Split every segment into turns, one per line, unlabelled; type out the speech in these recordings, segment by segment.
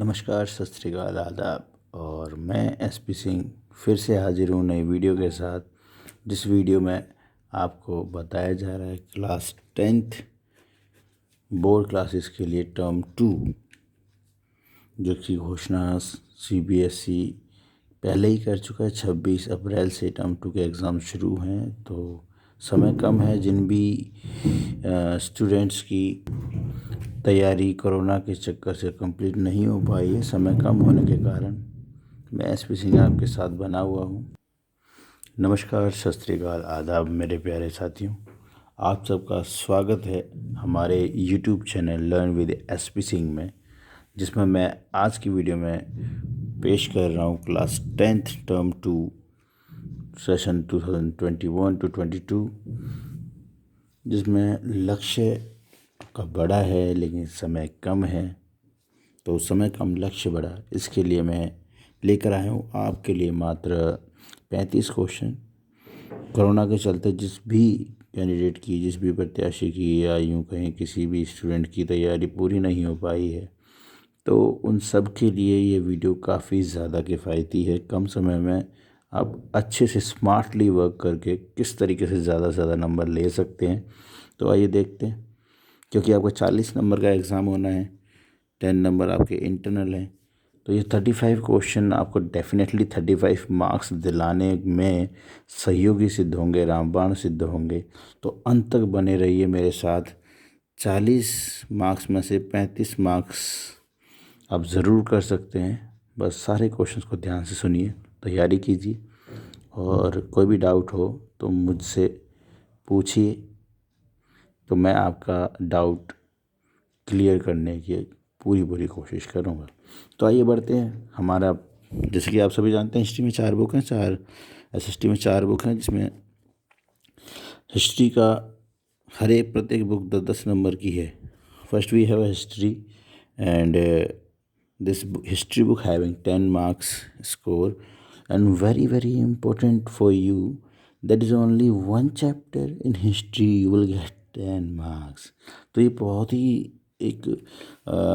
नमस्कार, सत श्री अकाल, आदाब। और मैं एसपी सिंह फिर से हाजिर हूँ नई वीडियो के साथ। जिस वीडियो में आपको बताया जा रहा है क्लास 10th बोर्ड क्लासेस के लिए टर्म 2, जो कि घोषणा सीबीएसई पहले ही कर चुका है। 26 अप्रैल से टर्म 2 के एग्ज़ाम शुरू हैं, तो समय कम है। जिन भी स्टूडेंट्स की तैयारी कोरोना के चक्कर से कंप्लीट नहीं हो पाई है, समय कम होने के कारण, मैं एसपी सिंह आपके साथ बना हुआ हूँ। नमस्कार, सत श्री अकाल, आदाब मेरे प्यारे साथियों। आप सबका स्वागत है हमारे YouTube channel learn with SP Singh में, जिसमें मैं आज की वीडियो में पेश कर रहा हूँ class 10th term 2 session 2021 to 22, जिसमें लक्ष्य का बड़ा है लेकिन समय कम है। तो समय कम लक्ष्य बड़ा, इसके लिए मैं लेकर आया हूँ आपके लिए मात्र 35 क्वेश्चन। कोरोना के चलते जिस भी कैंडिडेट की, जिस भी प्रत्याशी की, या यूँ कहें किसी भी स्टूडेंट की तैयारी पूरी नहीं हो पाई है, तो उन सब के लिए ये वीडियो काफ़ी ज़्यादा किफ़ायती है। कम समय में आप अच्छे से स्मार्टली वर्क करके किस तरीके से ज़्यादा से ज़्यादा नंबर ले सकते हैं। तो आइए देखते हैं। क्योंकि आपका 40 नंबर का एग्ज़ाम होना है, 10 नंबर आपके इंटरनल हैं, तो ये 35 क्वेश्चन आपको डेफिनेटली 35 मार्क्स दिलाने में सहयोगी सिद्ध होंगे, रामबाण सिद्ध होंगे। तो अंत तक बने रहिए मेरे साथ। 40 मार्क्स में से 35 मार्क्स आप ज़रूर कर सकते हैं। बस सारे क्वेश्चंस को ध्यान से सुनिए, तैयारी कीजिए, और कोई भी डाउट हो तो मुझसे पूछिए, तो मैं आपका डाउट क्लियर करने की पूरी कोशिश करूँगा। तो आइए बढ़ते हैं। हमारा, जैसे कि आप सभी जानते हैं, हिस्ट्री में 4 बुक हैं, 4 एसएसटी में 4 बुक हैं, जिसमें हिस्ट्री का हर एक प्रत्येक बुक 10-10 नंबर की है। First we have history, and this history book having 10 marks score, and very important for you, that is only one chapter in history you will get 10 marks। तो ये बहुत ही एक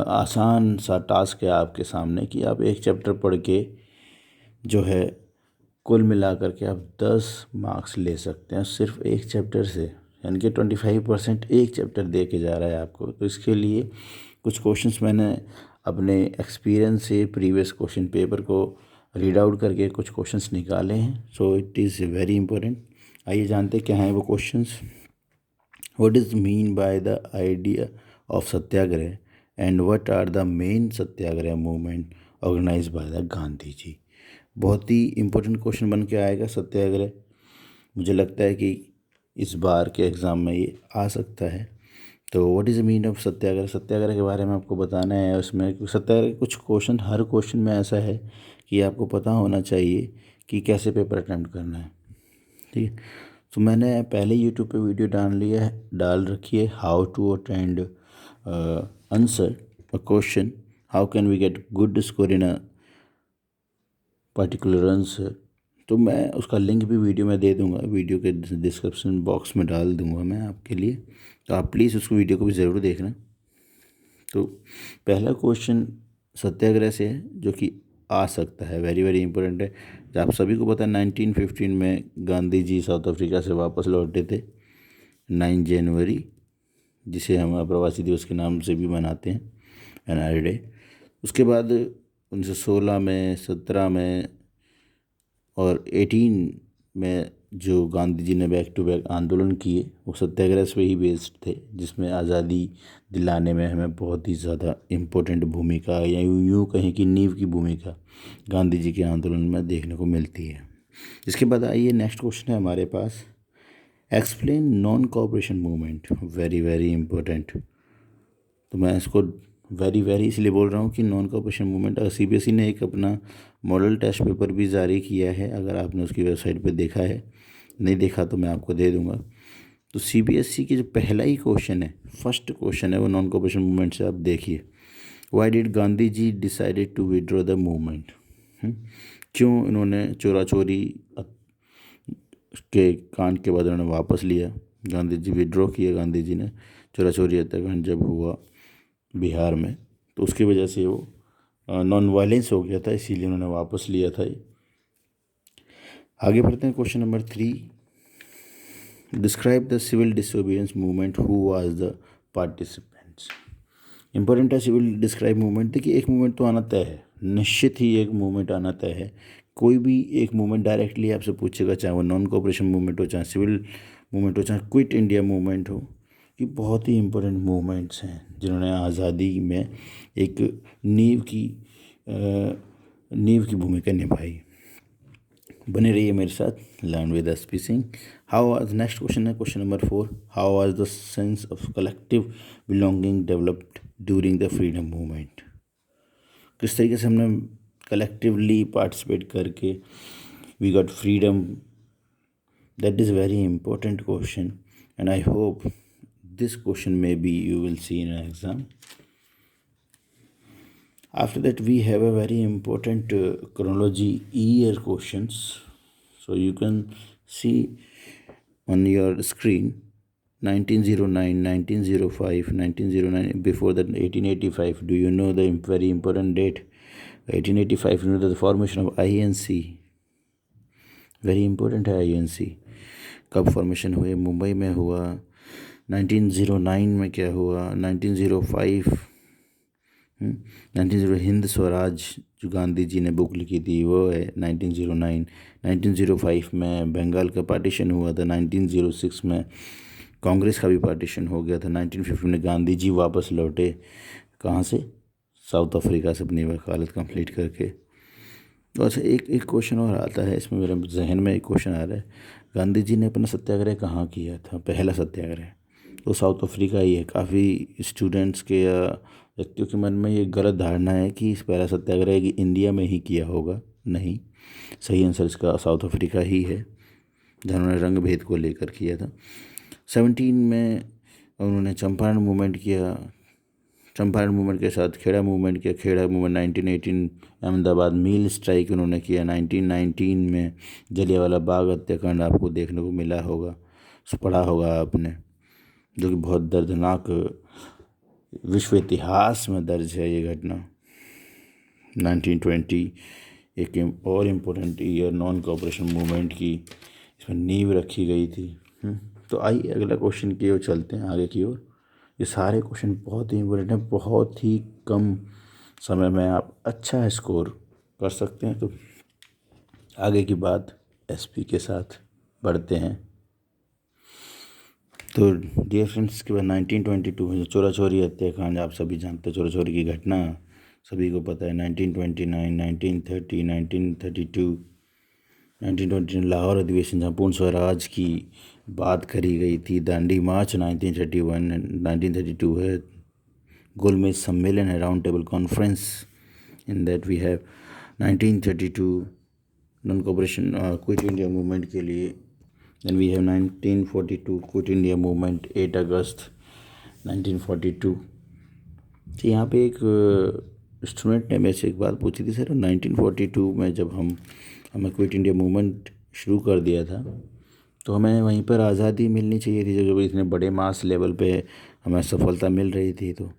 आसान सा टास्क है आपके सामने कि आप एक चैप्टर पढ़ के जो है कुल मिलाकर के आप 10 मार्क्स ले सकते हैं सिर्फ एक चैप्टर से। यानी कि 25% एक चैप्टर दे के जा रहा है आपको। तो इसके लिए कुछ क्वेश्चंस मैंने अपने एक्सपीरियंस से प्रीवियस क्वेश्चन पेपर को रीड आउट करके कुछ क्वेश्चंस निकाले हैं। So it is very important. आइए जानते क्या हैं वो questions. What is mean by the idea of satyagraha, and what are the main satyagraha movement organised by the Gandhi ji. बहुत ही इम्पोर्टेंट क्वेश्चन बन के आएगा सत्याग्रह। मुझे लगता है कि इस बार के एग्ज़ाम में ये आ सकता है। तो what is the mean of satyagraha, satyagraha के बारे में आपको बताना है। उसमें सत्याग्रह के कुछ क्वेश्चन, हर क्वेश्चन में ऐसा है कि आपको पता होना चाहिए कि कैसे पेपर अटेम्प्ट करना है। ठीक है, तो मैंने पहले यूट्यूब पे वीडियो डाल रखी है, how to attend answer a question, how can we get good score in a particular answer. तो मैं उसका लिंक भी वीडियो में दे दूंगा, वीडियो के डिस्क्रिप्शन बॉक्स में डाल दूंगा मैं आपके लिए। तो आप प्लीज़ उस वीडियो को भी ज़रूर देखना। तो पहला क्वेश्चन सत्याग्रह से है, जो कि आ सकता है, वेरी इंपॉर्टेंट है। जो आप सभी को पता है, 1915 में गांधी जी साउथ अफ्रीका से वापस लौटे थे, 9 जनवरी, जिसे हम प्रवासी दिवस के नाम से भी मनाते हैं, एनआरए डे। उसके बाद 1916 में, 17 में और 18 में जो गांधी जी ने बैक टू बैक आंदोलन किए, वो सत्याग्रह पे ही बेस्ड थे, जिसमें आज़ादी दिलाने में हमें बहुत ही ज़्यादा इम्पोर्टेंट भूमिका, या यूँ कहें कि नींव की भूमिका गांधी जी के आंदोलन में देखने को मिलती है। इसके बाद आइए, नेक्स्ट क्वेश्चन है हमारे पास, explain non cooperation movement. Very important. तो मैं इसको वेरी इसलिए बोल रहा हूँ कि नॉन कोऑपरेशन मूवमेंट, सीबीएसई ने एक अपना मॉडल टेस्ट पेपर भी जारी किया है। अगर आपने उसकी वेबसाइट पर देखा है, नहीं देखा तो मैं आपको दे दूँगा। तो सीबीएसई की जो पहला ही क्वेश्चन है, फर्स्ट क्वेश्चन है, वो नॉन कोऑपरेशन मूवमेंट से। आप देखिए, why did Gandhi ji decided to withdraw the movement. क्यों इन्होंने चोरा चोरी के कांड के बाद उन्होंने वापस लिया, गांधी जी विड्रॉ किया, गांधी जी ने चोरा चोरी हत्याकांड जब हुआ बिहार में, तो उसकी वजह से वो नॉन वायलेंस हो गया था, इसीलिए उन्होंने वापस लिया था ये। आगे बढ़ते हैं। Question number 3, describe the civil disobedience movement, who was the participants. Important है सिविल डिस्क्राइब मूवमेंट। देखिए, एक मूवमेंट तो आना तय है, निश्चित ही एक मूवमेंट आना तय है। कोई भी एक मूवमेंट डायरेक्टली आपसे पूछेगा, चाहे वो नॉन कोऑपरेशन मूवमेंट हो, चाहे सिविल मूवमेंट हो, चाहे क्विट इंडिया मूवमेंट हो, ये बहुत ही इंपॉर्टेंट मूवमेंट्स हैं जिन्होंने आज़ादी में एक नींव की भूमिका निभाई। बने रहिए मेरे साथ, learn with SP Singh. How was, next question है question number 4, how was the sense of collective belonging developed during the freedom movement. किस तरीके से हमने कलेक्टिवली पार्टिसिपेट करके we got freedom, that is very important question and I hope this question maybe you will see in an exam. After that we have a very important chronology year questions, so you can see on your screen 1909, 1905, 1909, before that 1885. Do you know the very important date? 1885, you know, the formation of INC, very important है INC। कब formation हुए? मुंबई में हुआ। 1909 में क्या हुआ? 1905 1900 हिंद स्वराज जो गांधी जी ने बुक लिखी थी वो है 1909। 1905 में बंगाल का पार्टीशन हुआ था। 1906 में कांग्रेस का भी पार्टीशन हो गया था। 1950 में गांधी जी वापस लौटे, कहाँ से? साउथ अफ्रीका से, अपनी वकालत कंप्लीट करके। तो अच्छा, एक क्वेश्चन और आता है इसमें, मेरे जहन में एक क्वेश्चन आ रहा है, गांधी जी ने अपना सत्याग्रह कहाँ किया था, पहला सत्याग्रह? तो साउथ अफ्रीका ही है। काफ़ी स्टूडेंट्स के या व्यक्तियों के मन में ये गलत धारणा है कि इस पहला सत्याग्रह कि इंडिया में ही किया होगा। नहीं, सही आंसर इसका साउथ अफ्रीका ही है, जिन्होंने रंग भेद को लेकर किया था। 17 में उन्होंने चंपारण मूवमेंट किया, चंपारण मूवमेंट के साथ खेड़ा मूवमेंट किया। खेड़ा मूवमेंट 1918, अहमदाबाद मील स्ट्राइक उन्होंने किया। 1919 में जलियांवाला बाग हत्याकांड आपको देखने को मिला होगा, पढ़ा होगा आपने, जो कि बहुत दर्दनाक, विश्व इतिहास में दर्ज है ये घटना। 1920 एक और important year non cooperation movement की, इसमें नींव रखी गई थी। तो आइए अगला क्वेश्चन की ओर चलते हैं, आगे की ओर। ये सारे क्वेश्चन बहुत ही इम्पोर्टेंट हैं, बहुत ही कम समय में आप अच्छा स्कोर कर सकते हैं। तो आगे की बात एसपी के साथ बढ़ते हैं। तो डियर फ्रेंड्स, के बाद 1922 में चोरा चोरी हत्याकांड आप सभी जानते हैं, चोरा चोरी की घटना सभी को पता है। 1929, 1930, 1932, 1929 लाहौर अधिवेशन जहाँ पूर्ण स्वराज की बात करी गई थी। दांडी मार्च 1931, 1932 है। गोलमेज सम्मेलन है, round table conference, in that we have 1932 non cooperation quit India movement के लिए। Then we have 1942 quit India movement, 8 अगस्त 1942। तो यहाँ पे एक स्टूडेंट ने मेरे से एक बात पूछी थी, सर 1942 में जब हमें क्विट इंडिया मूवमेंट शुरू कर दिया था तो हमें वहीं पर आज़ादी मिलनी चाहिए थी, जो इतने बड़े मास लेवल पे हमें सफलता मिल रही थी। तो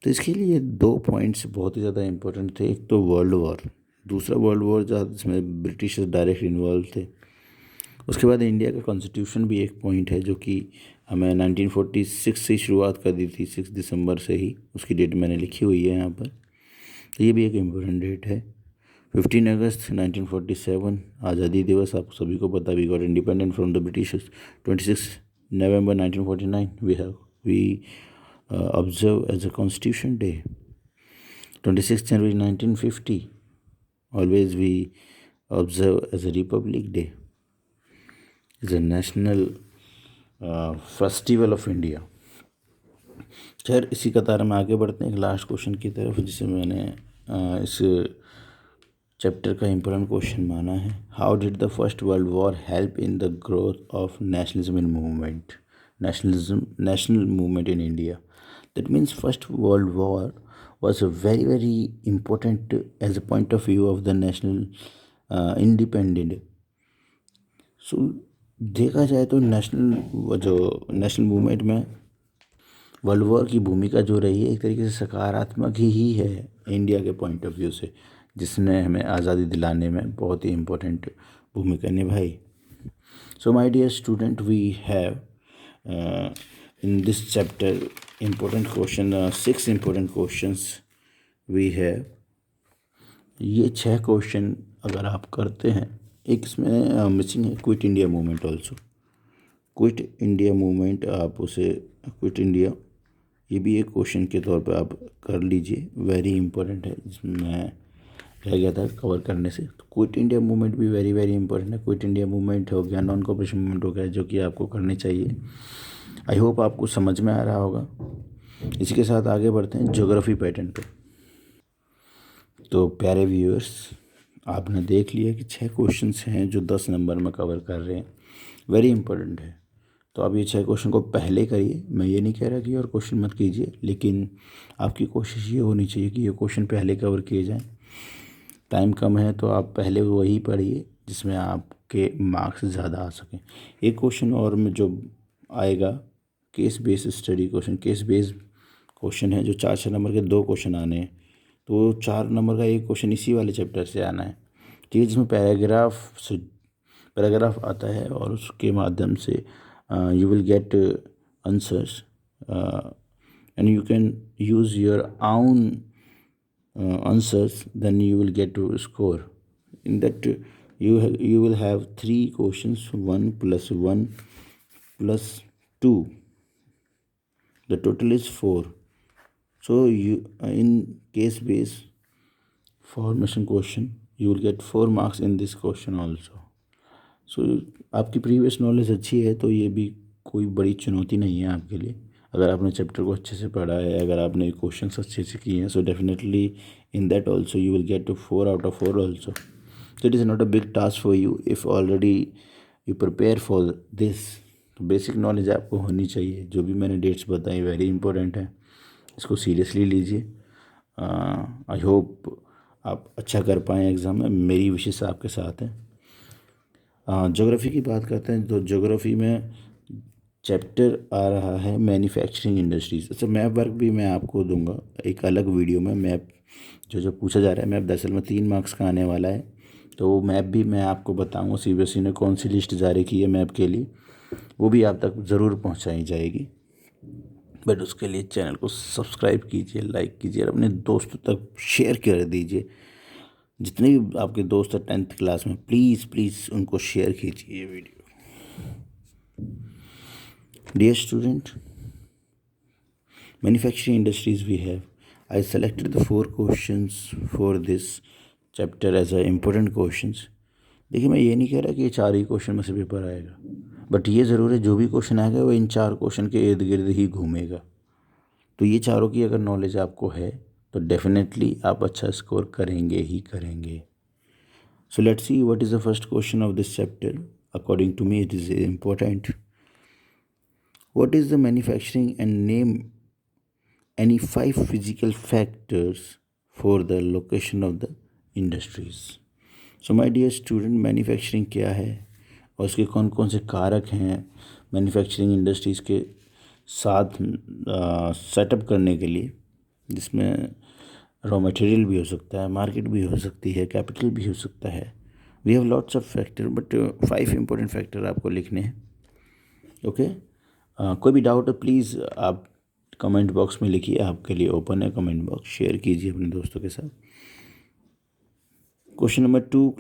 इसके लिए 2 पॉइंट्स बहुत ही ज़्यादा इम्पोर्टेंट थे। एक तो वर्ल्ड वॉर, दूसरा वर्ल्ड वॉर जिसमें ब्रिटिश डायरेक्ट इन्वॉल्व थे। उसके बाद इंडिया का कॉन्स्टिट्यूशन भी एक पॉइंट है, जो कि हमें 1946 से शुरुआत कर दी थी, 6 दिसंबर से ही उसकी डेट मैंने लिखी हुई है यहाँ पर। तो ये भी एक इम्पोर्टेंट डेट है। 15 अगस्त 1947 आज़ादी दिवस, आप सभी को पता, we got independent from the Britishers. 26 नवंबर 1949 we observe as a constitution day. 26 जनवरी 1950 always we observe as a republic day, is a national festival of India. खैर, इसी कतार में आगे बढ़ते हैं एक लास्ट क्वेश्चन की तरफ, जिसे मैंने इस चैप्टर का इम्पोर्टेंट क्वेश्चन माना है। How did the first world war help in the growth of nationalism in movement, national movement in India? That means first world war was a very important as a point of view of the national independent। सो देखा जाए तो national movement में world war की भूमिका जो रही है एक तरीके से सकारात्मक ही है इंडिया के पॉइंट ऑफ व्यू से, जिसने हमें आज़ादी दिलाने में बहुत ही इम्पोर्टेंट भूमिका निभाई। So my dear student, we have in this chapter important question, 6 important questions we have। ये 6 क्वेश्चन अगर आप करते हैं, एक इसमें मिसिंग है quit India movement also. Quit India movement, आप उसे क्विट इंडिया, ये भी एक क्वेश्चन के तौर पे आप कर लीजिए, वेरी इंपॉर्टेंट है, जिसमें रह गया था कवर करने से। तो क्विट इंडिया मूवमेंट भी वेरी वेरी इंपॉर्टेंट है। क्विट इंडिया मूवमेंट हो गया, नॉन कोऑपरेशन मूवमेंट हो गया, जो कि आपको करनी चाहिए। आई होप आपको समझ में आ रहा होगा। इसी के साथ आगे बढ़ते हैं ज्योग्राफी पैटर्न पे। तो प्यारे व्यूअर्स, आपने देख लिया कि 6 क्वेश्चंस हैं जो 10 नंबर में कवर कर रहे हैं, वेरी इंपॉर्टेंट है। तो आप ये 6 क्वेश्चन को पहले करिए, मैं ये नहीं कह रहा कि और क्वेश्चन मत कीजिए, लेकिन आपकी कोशिश ये होनी चाहिए कि ये क्वेश्चन पहले कवर किए जाएँ। टाइम कम है तो आप पहले वही पढ़िए जिसमें आपके मार्क्स ज़्यादा आ सकें। एक क्वेश्चन और में जो आएगा, case based study question, case based question है जो 4 नंबर के 2 क्वेश्चन आने हैं। तो 4 नंबर का एक क्वेश्चन इसी वाले चैप्टर से आना है, ठीक है, जिसमें पैराग्राफ आता है और उसके माध्यम से you will gate answers and you can use your own answers, then you will get to score. In that you will have 3 questions, 1 plus 1 plus 2, the total is 4. So you in case based formation question you will get 4 marks in this question also. So आपकी previous knowledge अच्छी है तो ये भी कोई बड़ी चुनौती नहीं है आपके लिए। अगर आपने चैप्टर को अच्छे से पढ़ा है, अगर आपने क्वेश्चन अच्छे से किए हैं, so definitely in that also you will get to 4 out of 4 also. So it is not a big task for you if already you prepare for this. Basic knowledge आपको होनी चाहिए। जो भी मैंने डेट्स बताई वेरी इंपॉर्टेंट है, इसको seriously लीजिए। आई होप आप अच्छा कर पाएँ एग्ज़ाम में, मेरी विशेष आपके साथ है। ज्योग्राफी की बात करते हैं तो ज्योग्राफी में चैप्टर आ रहा है मैन्युफैक्चरिंग इंडस्ट्रीज़। अच्छा, मैप वर्क भी मैं आपको दूंगा एक अलग वीडियो में। मैप जो पूछा जा रहा है, मैप दरअसल में 3 मार्क्स का आने वाला है, तो मैप भी मैं आपको बताऊंगा सीबीएसई ने कौन सी लिस्ट जारी की है मैप के लिए, वो भी आप तक ज़रूर पहुंचाई जाएगी। बट उसके लिए चैनल को सब्सक्राइब कीजिए, लाइक कीजिए और अपने दोस्तों तक शेयर कर दीजिए। जितने भी आपके दोस्त हैं 10th क्लास में, प्लीज़ प्लीज़ उनको शेयर कीजिए ये video. Dear student, manufacturing industries we have, I selected the 4 questions for this chapter as a important questions. देखिए, मैं ये नहीं कह रहा कि ये 4 ही क्वेश्चन में से पेपर आएगा, बट ये ज़रूर है जो भी क्वेश्चन आएगा वो इन 4 क्वेश्चन के इर्द गिर्द ही घूमेगा। तो ये चारों की अगर नॉलेज आपको है तो डेफिनेटली आप अच्छा स्कोर करेंगे ही करेंगे। So let's see what is the first question of this chapter. According to me it is important. What is the manufacturing and name any 5 physical factors for the location of the industries। So my dear student, manufacturing क्या है और उसके कौन कौन से कारक हैं manufacturing industries के साथ सेटअप करने के लिए, जिसमें रॉ मटेरियल भी हो सकता है, मार्केट भी हो सकती है, कैपिटल भी हो सकता है। We have lots of factor, but 5 important factor आपको लिखने हैं। ओके, कोई भी डाउट है प्लीज़ आप कमेंट बॉक्स में लिखिए, आपके लिए ओपन है कमेंट बॉक्स, शेयर कीजिए अपने दोस्तों के साथ। Question number 2,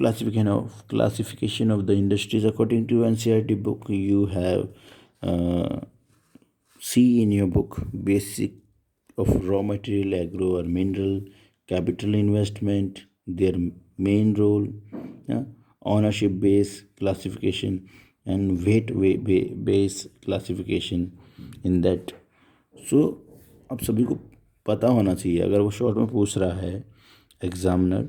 classification of the industries according to NCERT book. You have see in your book basic of raw material, agro or mineral, capital investment, their main role, ownership base classification and weight base classification in that। सो आप सभी को पता होना चाहिए, अगर वो short में पूछ रहा है एग्जामिनर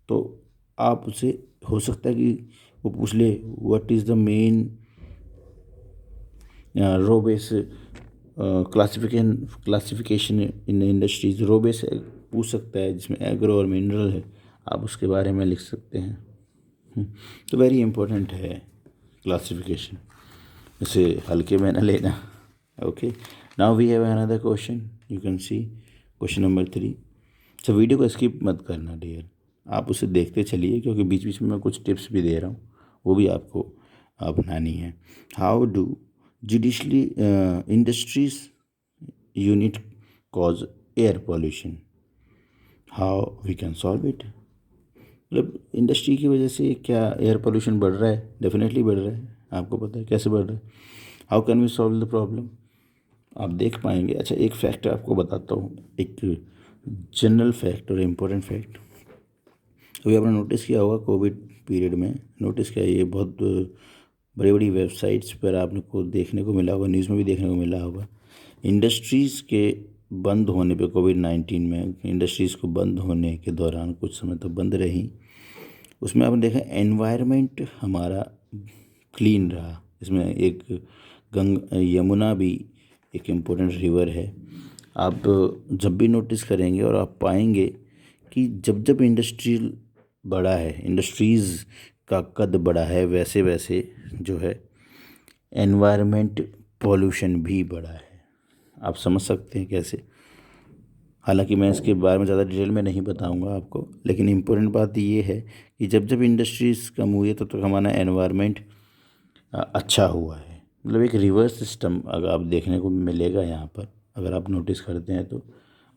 तो आप उसे हो सकता है कि वो पूछ ले what is the main raw base classification in industries. Raw base पूछ सकता है जिसमें एग्रो और मिनरल है, आप उसके बारे में लिख सकते हैं। तो वेरी इंपॉर्टेंट है क्लासिफिकेशन, इसे हल्के में न लेना। Okay, now we have another question, you can see question number 3। तो वीडियो को स्किप मत करना डियर, आप उसे देखते चलिए क्योंकि बीच बीच में मैं कुछ टिप्स भी दे रहा हूँ, वो भी आपको अपनानी है। How do judicially industries unit cause air pollution, how we can solve it. मतलब इंडस्ट्री की वजह से क्या एयर पोल्यूशन बढ़ रहा है? डेफिनेटली बढ़ रहा है, आपको पता है कैसे बढ़ रहा है। How can we solve the problem, आप देख पाएंगे। अच्छा, एक फैक्ट आपको बताता हूँ, एक जनरल फैक्ट और इम्पोर्टेंट फैक्ट। अभी आपने नोटिस किया होगा कोविड पीरियड में, नोटिस किया, ये बहुत बड़ी बड़ी वेबसाइट्स पर आपने को देखने को मिला होगा, न्यूज़ में भी देखने को मिला होगा, इंडस्ट्रीज़ के बंद होने पे, कोविड-19 में इंडस्ट्रीज़ को बंद होने के दौरान कुछ समय तो बंद रही, उसमें आपने देखा एनवायरनमेंट हमारा क्लीन रहा। इसमें एक यमुना भी एक इम्पोर्टेंट रिवर है। आप जब भी नोटिस करेंगे और आप पाएंगे कि जब जब इंडस्ट्रियल बढ़ा है, इंडस्ट्रीज़ का कद बढ़ा है, वैसे वैसे जो है एनवायरनमेंट पॉल्यूशन भी बढ़ा है। आप समझ सकते हैं कैसे। हालांकि मैं इसके बारे में ज़्यादा डिटेल में नहीं बताऊंगा आपको, लेकिन इम्पोर्टेंट बात ये है कि जब जब इंडस्ट्रीज़ कम हुई है तब तक हमारा एनवायरनमेंट अच्छा हुआ है। मतलब एक रिवर्स सिस्टम अगर आप देखने को मिलेगा यहाँ पर, अगर आप नोटिस करते हैं तो।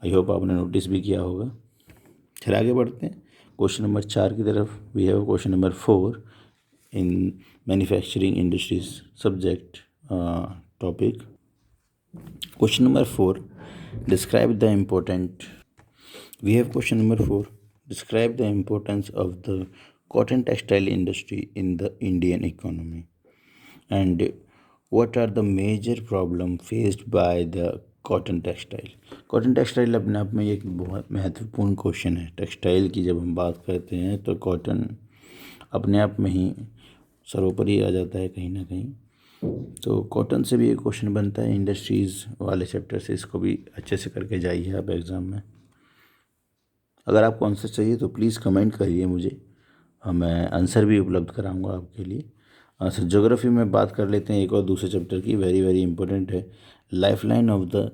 आई होप आपने नोटिस भी किया होगा। फिर आगे बढ़ते हैं क्वेश्चन नंबर 4 की तरफ। We have question number 4 in manufacturing industries subject topic. Question number 4. Describe the important. We have question number 4. Describe the importance of the cotton textile industry in the Indian economy. And what are the major problem faced by the cotton textile. Cotton textile अपने आप में एक बहुत महत्वपूर्ण question है। Textile की जब हम बात करते हैं तो कॉटन अपने आप में ही सर्वोपरि आ जाता है कहीं ना कहीं। तो कॉटन से भी एक क्वेश्चन बनता है इंडस्ट्रीज़ वाले चैप्टर से, इसको भी अच्छे से करके जाइए आप एग्ज़ाम में। अगर आपको आंसर चाहिए तो प्लीज़ कमेंट करिए मुझे, मैं आंसर भी उपलब्ध कराऊंगा आपके लिए। अच्छा, ज्योग्राफी में बात कर लेते हैं एक और दूसरे चैप्टर की, वेरी वेरी इंपॉर्टेंट है, lifeline of the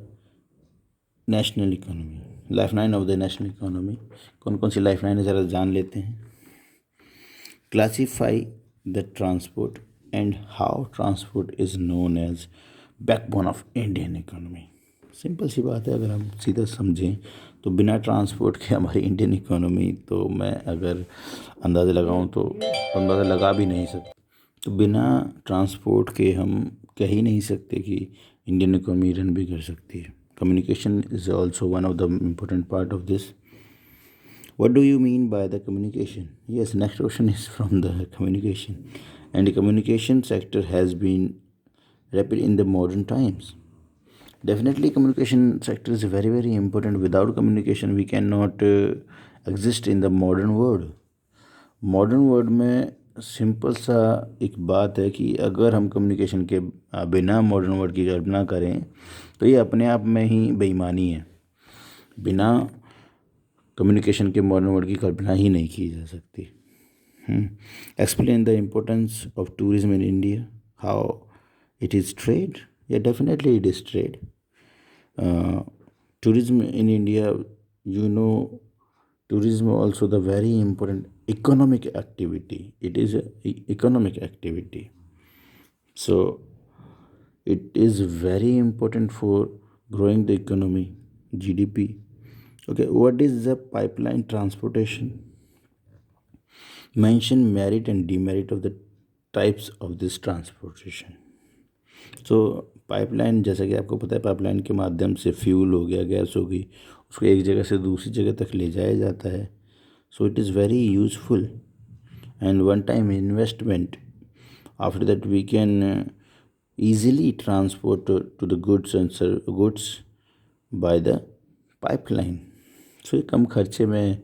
national economy. Lifeline of the national economy, कौन कौन सी लाइफलाइन है ज़रा जान लेते हैं। Classify the transport and how transport is known as backbone of Indian economy. Simple सी बात है, अगर हम सीधा समझें तो बिना ट्रांसपोर्ट के हमारी इंडियन इकोनॉमी, तो मैं अगर अंदाज़ा लगाऊं तो अंदाज़ा लगा भी नहीं सकता। तो बिना ट्रांसपोर्ट के हम कह ही नहीं सकते कि इंडियन इकोनॉमी रन भी कर सकती है। Communication is also one of the important part of this. What do you mean by the communication? Yes, next question is from the communication. And the communication sector has been rapid in the modern times. Definitely communication sector is very very important. Without communication we cannot exist in the modern world. Modern world में simple सा एक बात है कि अगर हम communication के बिना मॉडर्न वर्ल्ड की कल्पना करें तो ये अपने आप में ही बेईमानी है। बिना कम्युनिकेशन के मॉडर्न वर्ल्ड की कल्पना ही नहीं की जा सकती। Explain the importance of tourism in India, how it is trade. या definitely it is trade. tourism in India, you know, tourism also the very important economic activity. It is a economic activity, so it is very important for growing the economy, GDP. Okay, what is the pipeline transportation? Mention merit and demerit of the types of this transportation. So pipeline, जैसा कि आपको पता है, pipeline के माध्यम से fuel हो गया, गैस हो गई, उसको एक जगह से दूसरी जगह तक ले जाया जाता है। So it is very useful and one time investment. After that we can easily transport to the goods and goods by the pipeline. सो कम खर्चे में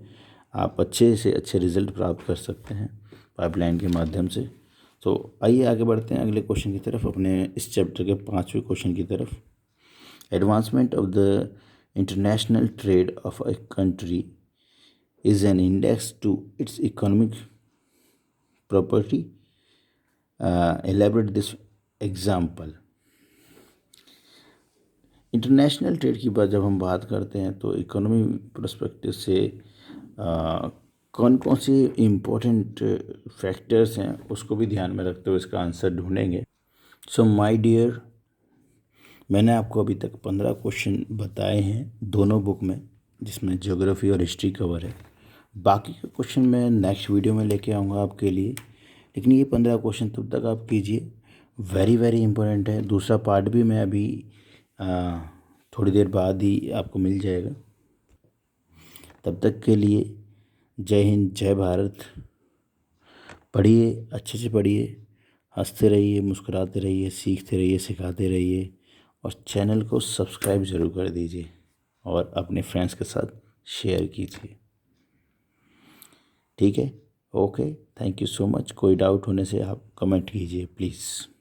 आप अच्छे से अच्छे रिजल्ट प्राप्त कर सकते हैं पाइपलाइन के माध्यम से। तो आइए आगे बढ़ते हैं अगले क्वेश्चन की तरफ, अपने इस चैप्टर के 5वें क्वेश्चन की तरफ। Advancement of the international trade of a country is an index to its economic property. elaborate this example. International trade की बात जब हम बात करते हैं तो इकोनॉमी पर्सपेक्टिव से कौन कौन सी इम्पोर्टेंट फैक्टर्स हैं उसको भी ध्यान में रखते हुए इसका आंसर ढूंढेंगे। सो माय डियर, मैंने आपको अभी तक 15 क्वेश्चन बताए हैं दोनों बुक में, जिसमें ज्योग्राफी और हिस्ट्री कवर है। बाकी के क्वेश्चन मैं नेक्स्ट वीडियो में लेके आऊँगा आपके लिए, लेकिन ये 15 क्वेश्चन तब तक आप कीजिए, वेरी वेरी इंपॉर्टेंट है। दूसरा पार्ट भी मैं अभी थोड़ी देर बाद ही आपको मिल जाएगा। तब तक के लिए जय हिंद, जय भारत। पढ़िए, अच्छे से पढ़िए, हंसते रहिए, मुस्कुराते रहिए, सीखते रहिए, सिखाते रहिए, और चैनल को सब्सक्राइब ज़रूर कर दीजिए और अपने फ्रेंड्स के साथ शेयर कीजिए। ठीक है, okay, thank you so much. कोई डाउट होने से आप कमेंट कीजिए प्लीज़।